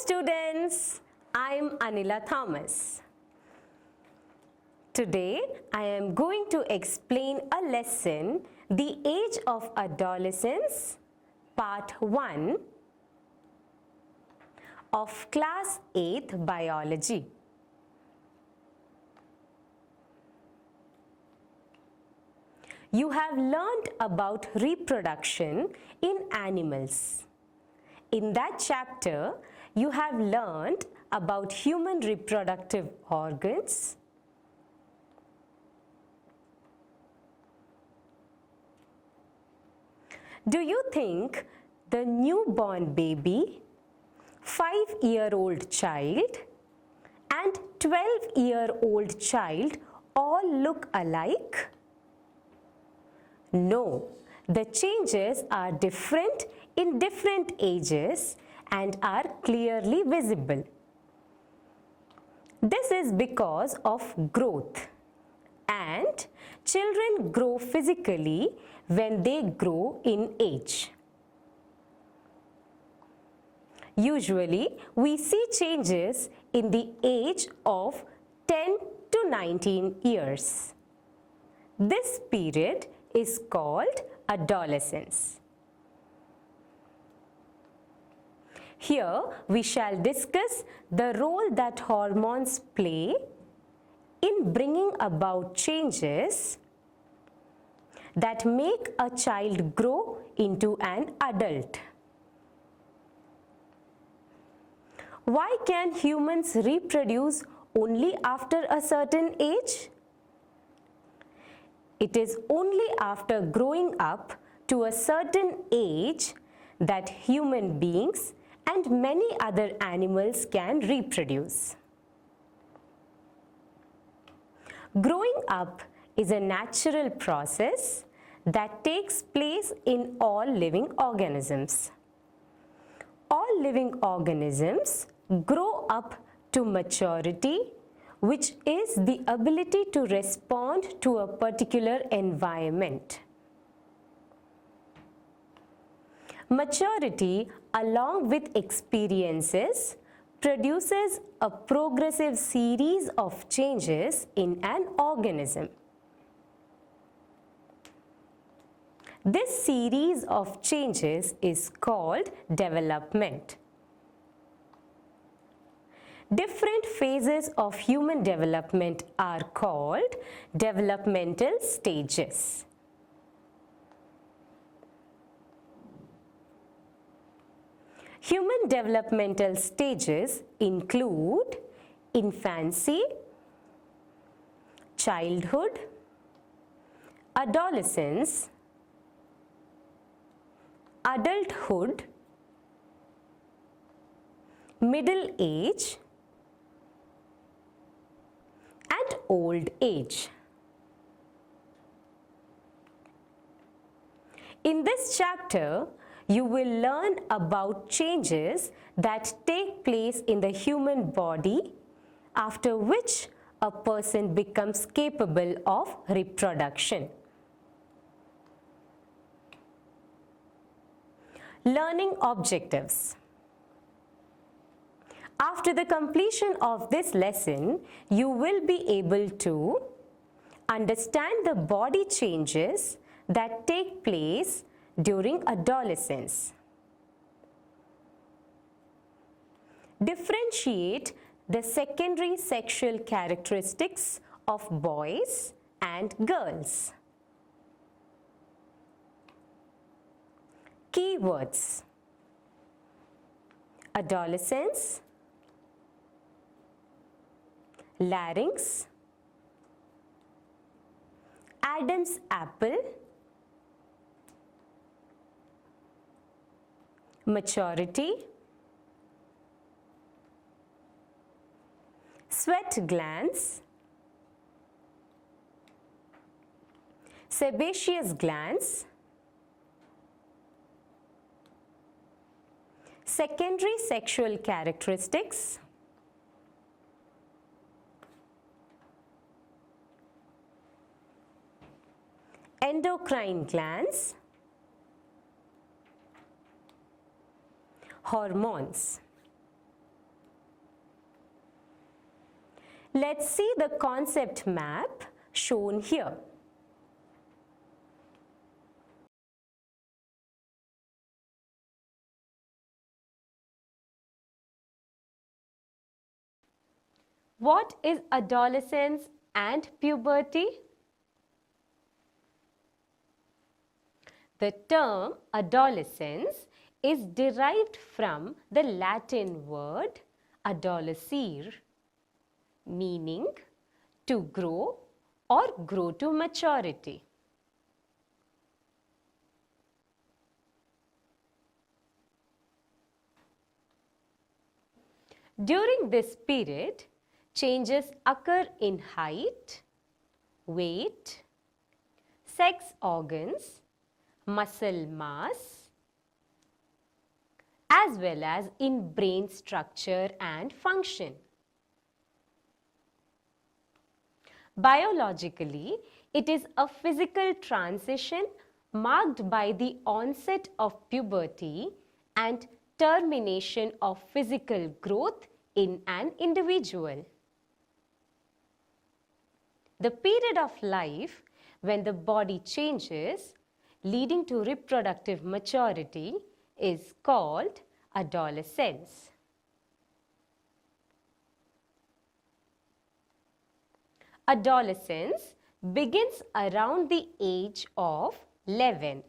students, I am Anila Thomas. Today I am going to explain a lesson, The Age of Adolescence, Part 1 of Class 8th Biology. You have learned about reproduction in animals. In that chapter, you have learned about human reproductive organs, do you think the newborn baby, 5-year-old child and 12-year-old child all look alike? No, the changes are different in different ages and are clearly visible. This is because of growth, and children grow physically when they grow in age. Usually, we see changes in the age of 10 to 19 years. This period is called adolescence. Here we shall discuss the role that hormones play in bringing about changes that make a child grow into an adult. Why can humans reproduce only after a certain age? It is only after growing up to a certain age that human beings and many other animals can reproduce. Growing up is a natural process that takes place in all living organisms. All living organisms grow up to maturity, which is the ability to respond to a particular environment. Maturity, along with experiences, produces a progressive series of changes in an organism. This series of changes is called development. Different phases of human development are called developmental stages. Human developmental stages include infancy, childhood, adolescence, adulthood, middle age, and old age. In this chapter, you will learn about changes that take place in the human body, after which a person becomes capable of reproduction. Learning objectives. After the completion of this lesson, you will be able to understand the body changes that take place during adolescence. Differentiate the secondary sexual characteristics of boys and girls. Keywords: adolescence, larynx, Adam's apple, maturity, sweat glands, sebaceous glands, secondary sexual characteristics, endocrine glands, hormones. Let's see the concept map shown here. What is adolescence and puberty? The term adolescence is derived from the Latin word adolescere, meaning to grow or grow to maturity. During this period, changes occur in height, weight, sex organs, muscle mass, as well as in brain structure and function. Biologically, it is a physical transition marked by the onset of puberty and termination of physical growth in an individual. The period of life when the body changes, leading to reproductive maturity, is called adolescence. Adolescence begins around the age of 11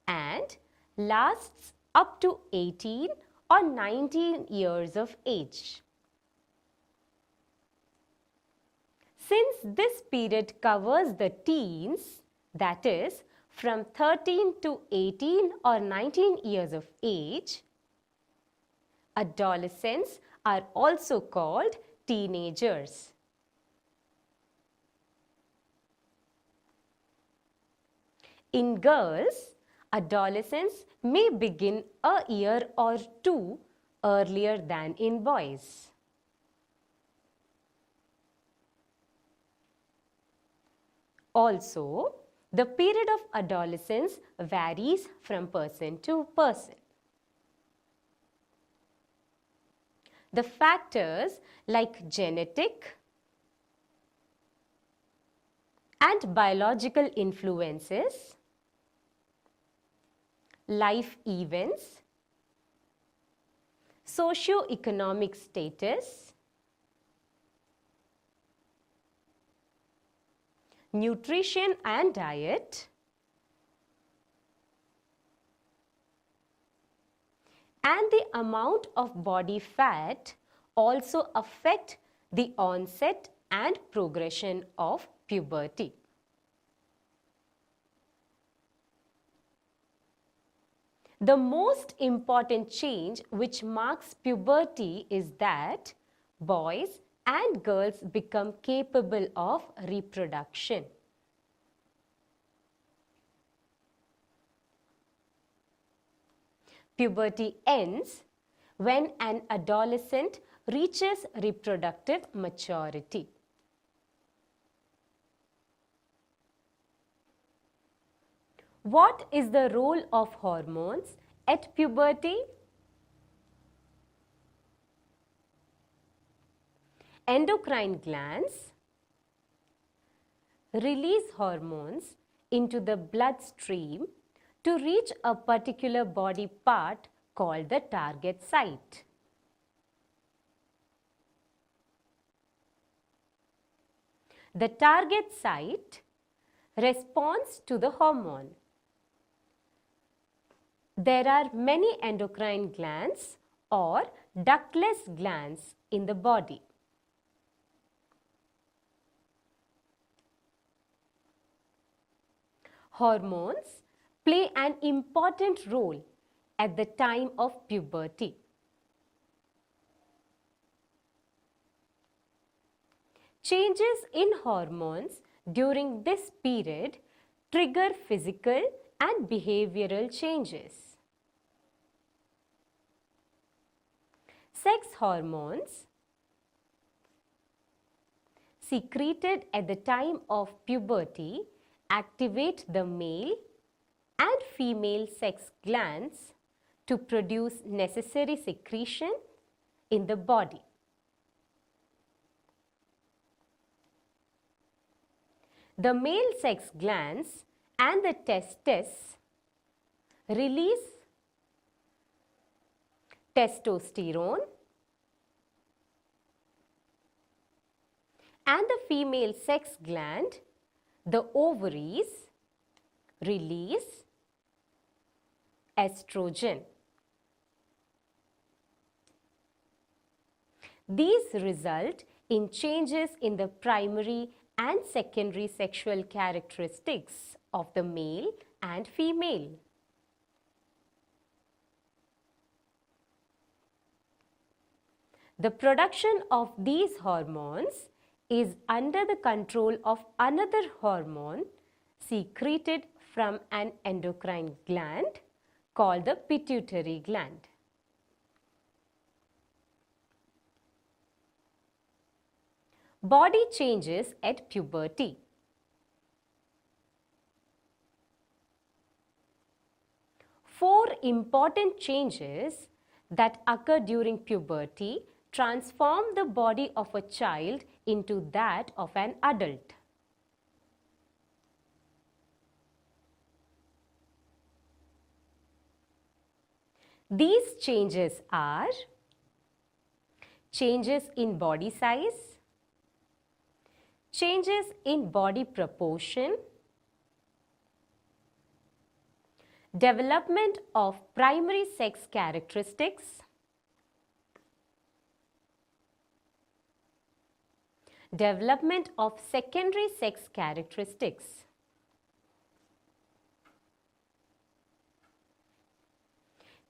and lasts up to 18 or 19 years of age. Since this period covers the teens, that is, from 13 to 18 or 19 years of age, adolescents are also called teenagers. In girls, adolescence may begin a year or two earlier than in boys. Also, the period of adolescence varies from person to person. The factors like genetic and biological influences, life events, socio-economic status, nutrition and diet, and the amount of body fat also affect the onset and progression of puberty. The most important change which marks puberty is that boys and girls become capable of reproduction. Puberty ends when an adolescent reaches reproductive maturity. What is the role of hormones at puberty? Endocrine glands release hormones into the bloodstream to reach a particular body part called the target site. The target site responds to the hormone. There are many endocrine glands or ductless glands in the body. Hormones play an important role at the time of puberty. Changes in hormones during this period trigger physical and behavioral changes. Sex hormones secreted at the time of puberty activate the male and female sex glands to produce necessary secretion in the body. The male sex glands and the testes release testosterone, and the female sex gland, the ovaries, release estrogen. These result in changes in the primary and secondary sexual characteristics of the male and female. The production of these hormones is under the control of another hormone secreted from an endocrine gland called the pituitary gland. Body changes at puberty. Four important changes that occur during puberty transform the body of a child into that of an adult. These changes are changes in body size, changes in body proportion, development of primary sex characteristics, development of secondary sex characteristics.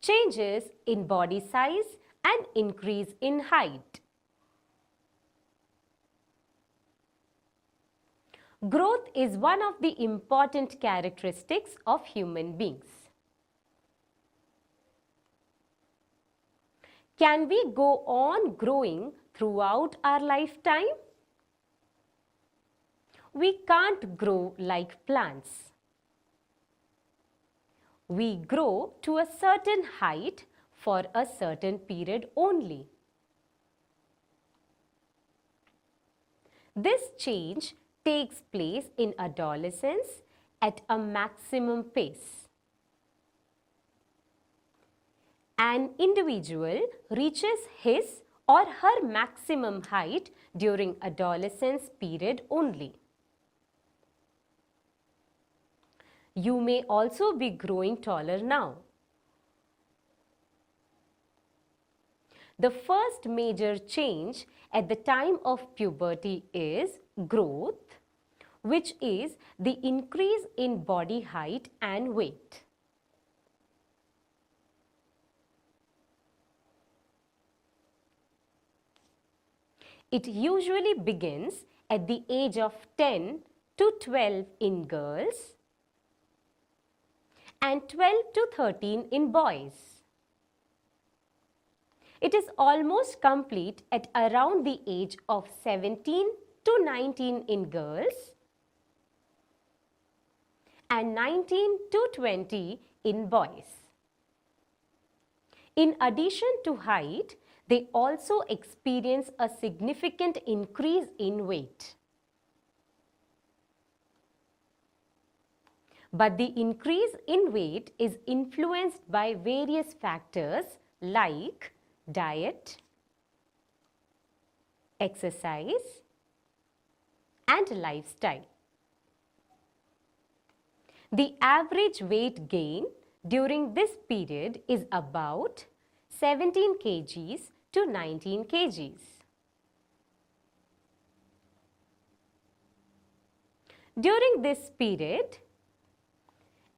Changes in body size and increase in height. Growth is one of the important characteristics of human beings. Can we go on growing throughout our lifetime? We can't grow like plants. We grow to a certain height for a certain period only. This change takes place in adolescence at a maximum pace. An individual reaches his or her maximum height during adolescence period only. You may also be growing taller now. The first major change at the time of puberty is growth, which is the increase in body height and weight. It usually begins at the age of 10 to 12 in girls and 12 to 13 in boys. It is almost complete at around the age of 17 to 19 in girls and 19 to 20 in boys. In addition to height, they also experience a significant increase in weight. But the increase in weight is influenced by various factors like diet, exercise, and lifestyle. The average weight gain during this period is about 17 kgs to 19 kgs. During this period,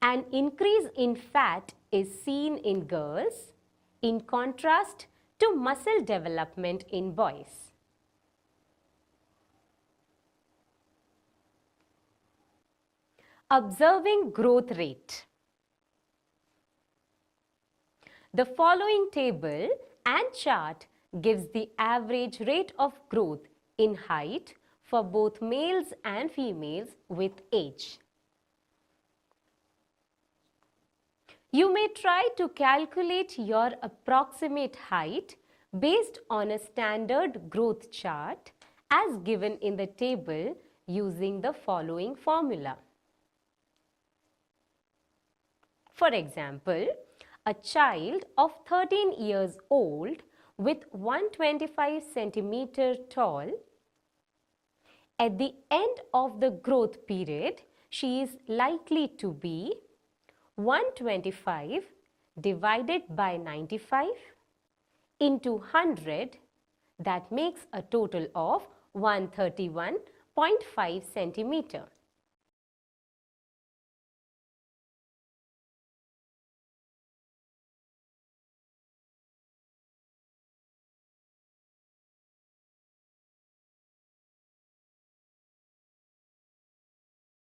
an increase in fat is seen in girls in contrast to muscle development in boys. Observing growth rate. The following table and chart gives the average rate of growth in height for both males and females with age. You may try to calculate your approximate height based on a standard growth chart as given in the table using the following formula. For example, a child of 13 years old with 125 centimeter tall, at the end of the growth period, she is likely to be 125 divided by 95 into 100, that makes a total of 131.5 centimeter.